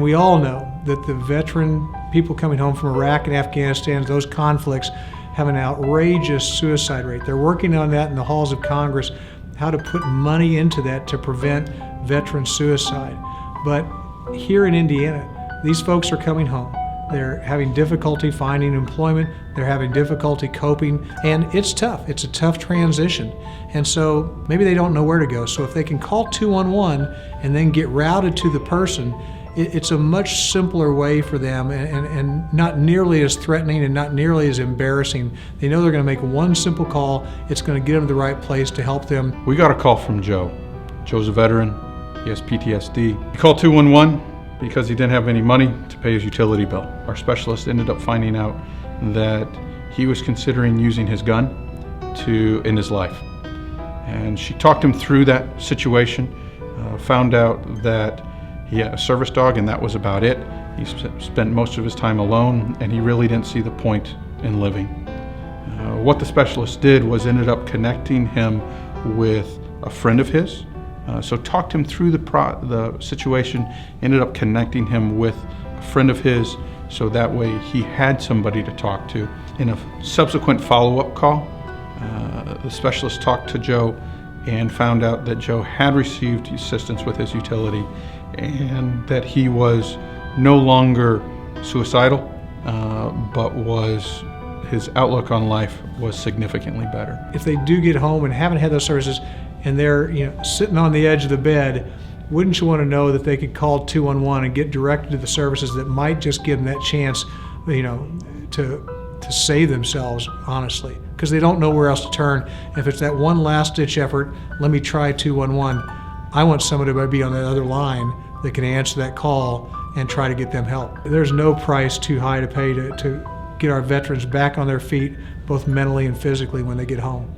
We all know that the veteran people coming home from Iraq and Afghanistan, those conflicts, have an outrageous suicide rate. They're working on that in the halls of Congress, how to put money into that to prevent veteran suicide. But here in Indiana, these folks are coming home. They're having difficulty finding employment, they're having difficulty coping, and it's tough. It's a tough transition. And so maybe they don't know where to go. So if they can call 211 and then get routed to the person, it's a much simpler way for them and not nearly as threatening and not nearly as embarrassing. They know they're going to make one simple call. It's going to get them to the right place to help them. We got a call from Joe. Joe's a veteran. He has PTSD. He called 211 because he didn't have any money to pay his utility bill. Our specialist ended up finding out that he was considering using his gun to end his life. And she talked him through that situation, found out that he had a service dog and that was about it. He spent most of his time alone and he really didn't see the point in living. What the specialist did was ended up connecting him with a friend of his. So talked him through the situation, ended up connecting him with a friend of his so that way he had somebody to talk to. In a subsequent follow-up call, the specialist talked to Joe and found out that Joe had received assistance with his utility and that he was no longer suicidal, but his outlook on life was significantly better. If they do get home and haven't had those services and they're sitting on the edge of the bed, wouldn't you want to know that they could call 211 and get directed to the services that might just give them that chance, to save themselves, honestly, because they don't know where else to turn. If it's that one last-ditch effort, let me try 211. I want somebody to be on that other line that can answer that call and try to get them help. There's no price too high to pay to get our veterans back on their feet, both mentally and physically, when they get home.